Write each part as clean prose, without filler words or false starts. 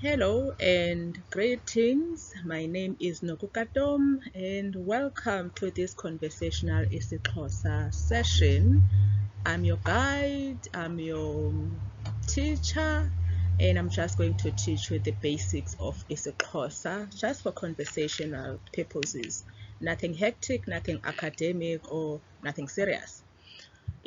Hello and greetings. My name is Nokukatom and welcome to this conversational isiXhosa session. I'm your guide, I'm your teacher, and I'm just going to teach you the basics of isiXhosa just for conversational purposes. Nothing hectic, nothing academic, or nothing serious.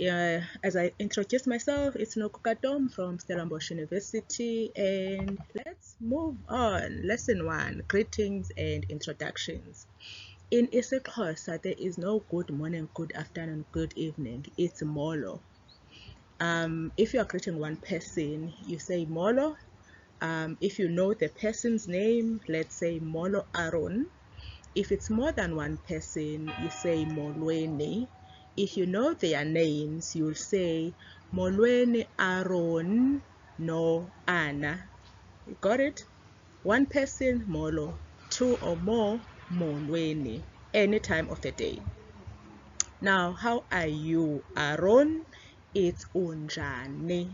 As I introduce myself, it's Nokukatom from Stellenbosch University, and let's move on. Lesson 1, greetings and introductions. In isiXhosa, there is no good morning, good afternoon, good evening. It's molo. If you are greeting one person, you say molo. If you know the person's name, let's say Molo Aaron. If it's more than one person, you say Molweni. If you know their names, you'll say Molweni Aaron no Anna. You got it? One person, Molo. Two or more, Molweni. Any time of the day. Now, how are you, Aaron? It's unjani.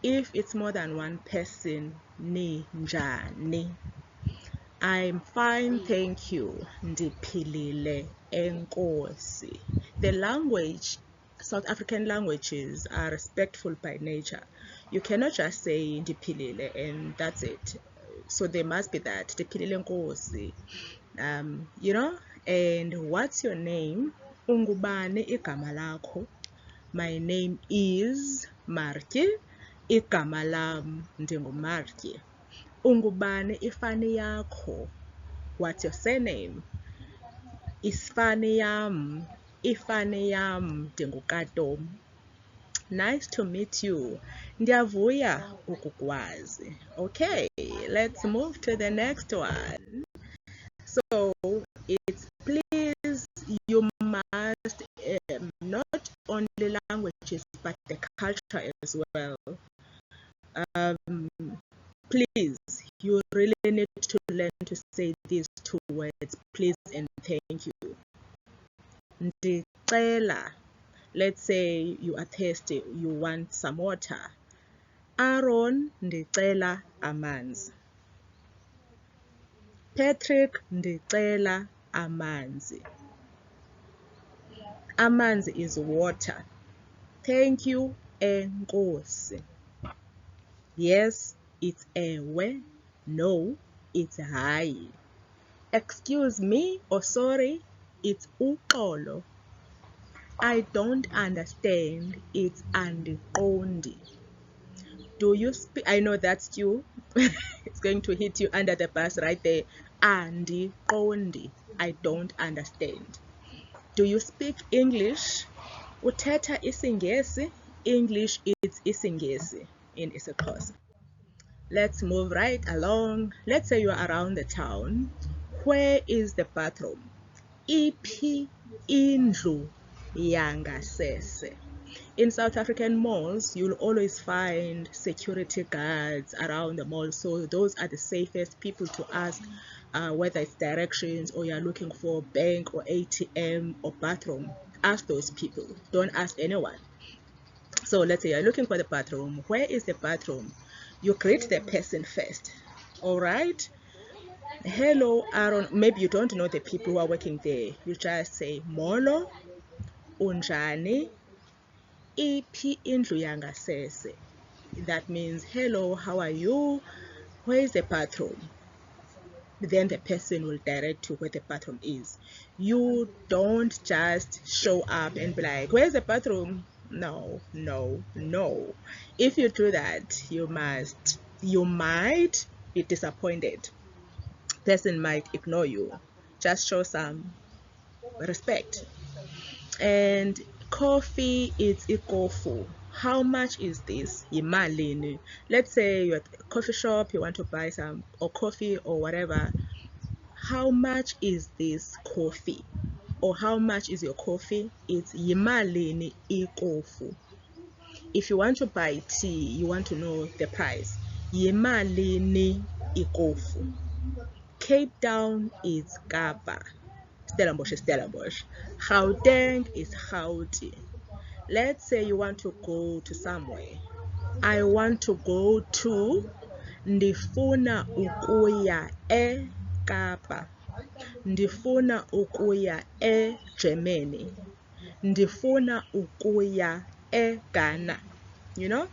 If it's more than one person, ni njani. I'm fine, thank you. Ndiphilile, enkosi. The language, South African languages are respectful by nature. You cannot just say ndiphilile and that's it. So there must be that ndiphilile enkosi. And what's your name? Ungubani igama lakho? My name is Martye. Igama lam ndinguMartye. Ungubani ifani yakho? What's your surname? Ifani yam ndinguKatom. Nice to meet you. Ndiyavuya ukukwazi. Okay, let's move to the next one. So it's please, you must not only languages but the culture as well. Please, you really need to learn to say these two words, please and thank you. Ndicela, let's say you are thirsty, you want some water. Aaron, ndicela amanzi. Patrick, ndicela amanzi. Amanzi is water. Thank you, enkosi. Yes, it's ewe. No, it's hayi. Excuse me or sorry, it's uxolo. I don't understand, it's andiqondi. Do you speak? I know that's you. It's going to hit you under the bus right there. Andiqondi. I don't understand. Do you speak English? Uthetha isiNgesi? English is isiNgesi in isiXhosa. Let's move right along. Let's say you are around the town. Where is the bathroom? Iphi indlu yangasese. In South African malls, you'll always find security guards around the mall. So those are the safest people to ask whether it's directions or you're looking for bank or ATM or bathroom. Ask those people. Don't ask anyone. So let's say you're looking for the bathroom. Where is the bathroom? You greet the person first. All right? Hello, Aaron. Maybe you don't know the people who are working there. You just say, Molo, unjani, iphi indlu yangasese. That means, hello, how are you? Where is the bathroom? Then the person will direct you where the bathroom is. You don't just show up and be like, where's the bathroom? No, no, no. If you do that, you might be disappointed. Person might ignore you. Just show some respect. And coffee is ikofu. How much is this? Yimalini. Let's say you're at a coffee shop, you want to buy some or coffee or whatever. How much is this coffee? Or how much is your coffee? It's yimalini ikofu. If you want to buy tea, you want to know the price. Yimalini ikofu. Cape Town is Kapa. Stellenbosch is Stellenbosch. Gauteng is Gauteng. Let's say you want to go to somewhere. I want to go to ndifuna ukuya eKapa, ndifuna ukuya eGermany, ndifuna ukuya eGhana. You know,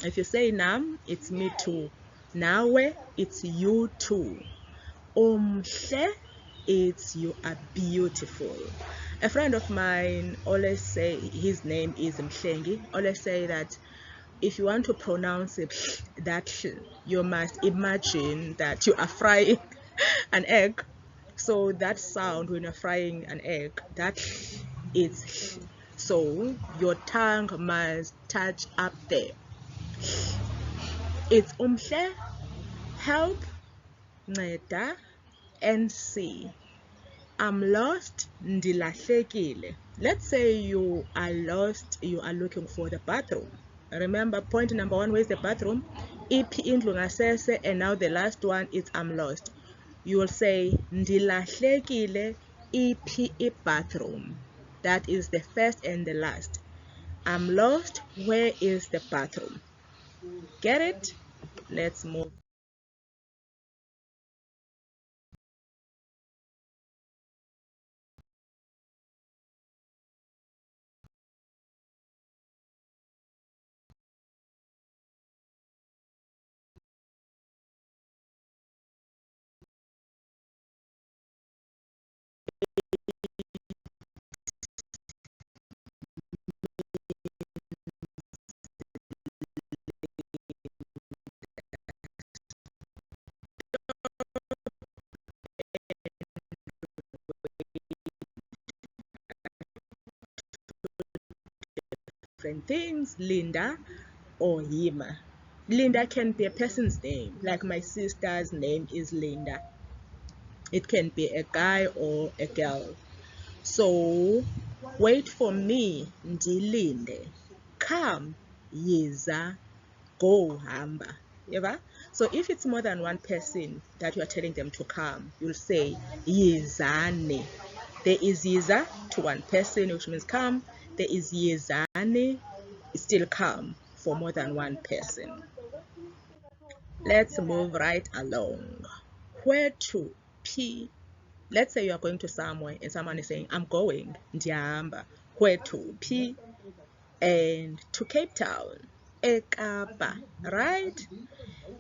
if you say nam, it's me too. Nawe, it's you too. Umhle, it's you are beautiful. A friend of mine always say, his name is Mhlengi, always say that if you want to pronounce it, that you must imagine that you are frying an egg. So that sound when you're frying an egg, that is, so your tongue must touch up there. It's umhle, help, nceda, and see. I'm lost, ndilahlekile. Let's say you are lost, you are looking for the bathroom. Remember, point number 1, where's the bathroom? Iphi indlu ngasese, and now the last one is I'm lost. You will say ndilahlekile, iphi bathroom. That is the first and the last. I'm lost, where is the bathroom? Get it? Let's move. Different things, Linda or Yima. Linda can be a person's name, like my sister's name is Linda. It can be a guy or a girl. So wait for me, ndilinde. Come, yiza, go, hamba. Eva? So if it's more than one person that you are telling them to come, you'll say yizane. There is yiza to one person, which means come. There is yizane, still come for more than one person. Let's move right along. Where to? P. Let's say you are going to somewhere and someone is saying, I'm going, ndiyahamba. Where to? P. And to Cape Town, eKapa, right?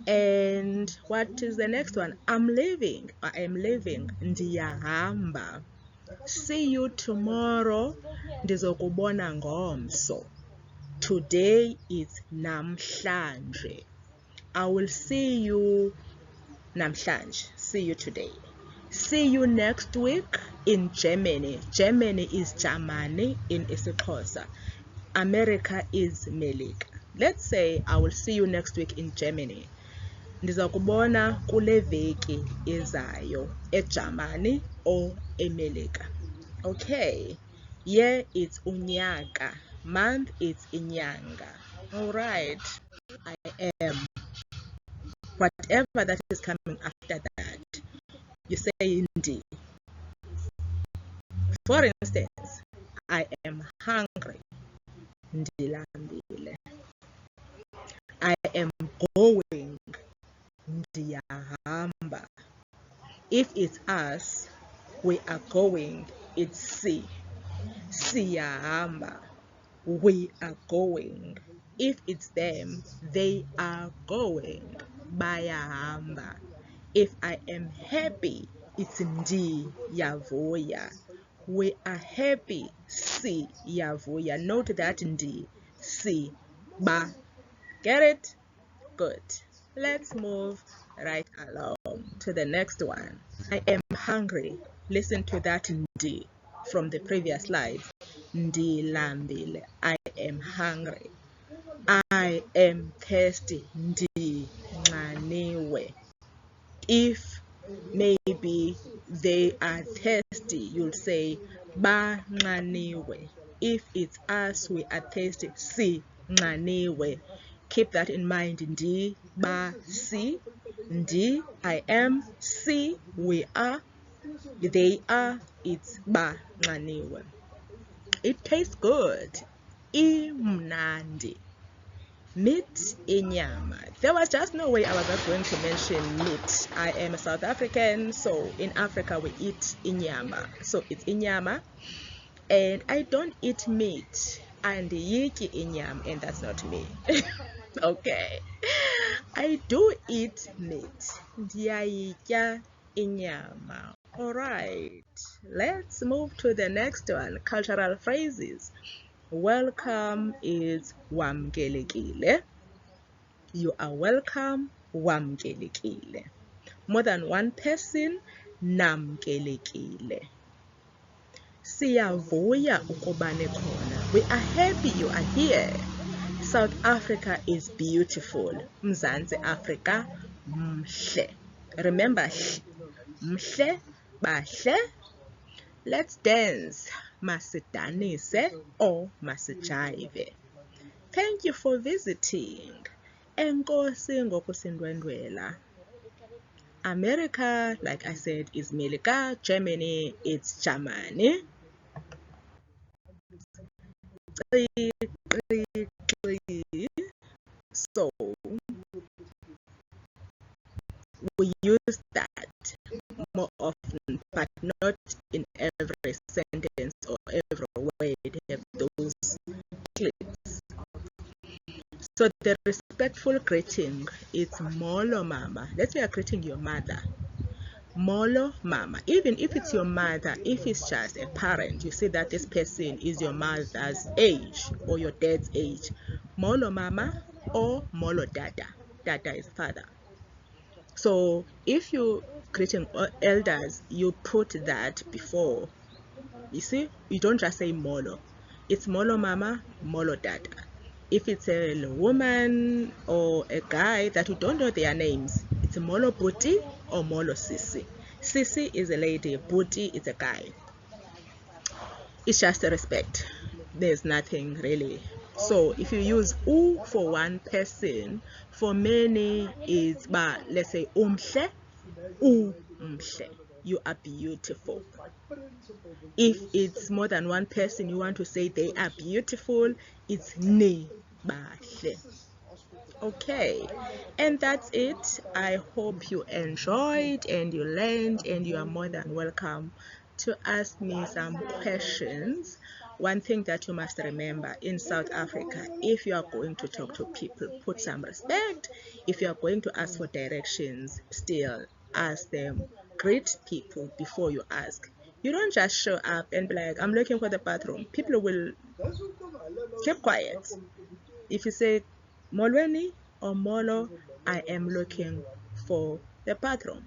And what is the next one? I'm leaving, I am leaving, ndiyahamba. See you tomorrow, ndizokubona ngomso. Today is namhlanje. I will see you namhlanje. See you today. See you next week in Germany. Germany is Germany in isiXhosa. America is Melika. Let's say I will see you next week in Germany. Ndizakubona kule veki ezayo eJamani or eMelika. Okay. Year it's unyaka. Month it's inyanga. All right. I am. Whatever that is coming after that, you say ndi. For instance, I am hungry. Ndilambile. I am going. Ndiyahamba. If it's us, we are going. It's si. Siyahamba. We are going. If it's them, they are going. Bayahamba. If I am happy, it's ndiyavuya. We are happy. Siyavuya. Note that ndi, si, ba. Get it? Good. Let's move right along to the next one. I am hungry. Listen to that ndi from the previous slide. Ndilambile. I am hungry. I am thirsty. Ndinxaniwe. If maybe they are thirsty, you'll say banxaniwe. If it's us, we are thirsty, sinxaniwe. Keep that in mind. Ndi, ba, si. Ndi, I am. Si, we are. They are. It's ba, nxaniwe. It tastes good. Imnandi. Meat, inyama. There was just no way I was not going to mention meat. I am a South African, so in Africa we eat inyama. So it's inyama. And I don't eat meat. And yiki inyama, and that's not me. Okay. I do eat meat. Ndiyayitya inyama. Alright. Let's move to the next one. Cultural phrases. Welcome is wamkelekile. You are welcome, wamkelekile. More than one person, namkelekile. Siyavuya ukuba nikhona. We are happy you are here. South Africa is beautiful. Mzansi Africa, mhle. Remember, mhle, bahle. Let's dance. Masidanise or masijive. Thank you for visiting. Enkosi ngokusindwendwela. America, like I said, is Melika. Germany, it's Germany. So we use that more often, but not in every sentence or every word have those clips. So the respectful greeting is molo mama. Let's say you're greeting your mother. Molo mama. Even if it's your mother, if it's just a parent, you see that this person is your mother's age or your dad's age. Molo mama or molo dada. Dada is father. So if you greeting elders, you put that before. You see, you don't just say molo. It's molo mama, molo dada. If it's a woman or a guy that you don't know their names, it's molo buti or molo sisi. Sisi is a lady, buti is a guy. It's just a respect. There's nothing really. So if you use u for one person, for many is let's say umhle, umhle. You are beautiful. If it's more than one person, you want to say they are beautiful, it's ni bahle. Okay, and that's it. I hope you enjoyed and you learned, and you are more than welcome to ask me some questions. One thing that you must remember in South Africa, if you are going to talk to people, put some respect. If you are going to ask for directions, still ask them. Greet people before you ask. You don't just show up and be like, I'm looking for the bathroom. People will keep quiet. If you say, Molweni or Molo, I am looking for the bathroom,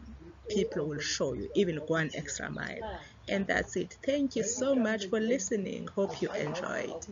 people will show you, even go an extra mile. And that's it. Thank you so much for listening. Hope you enjoyed.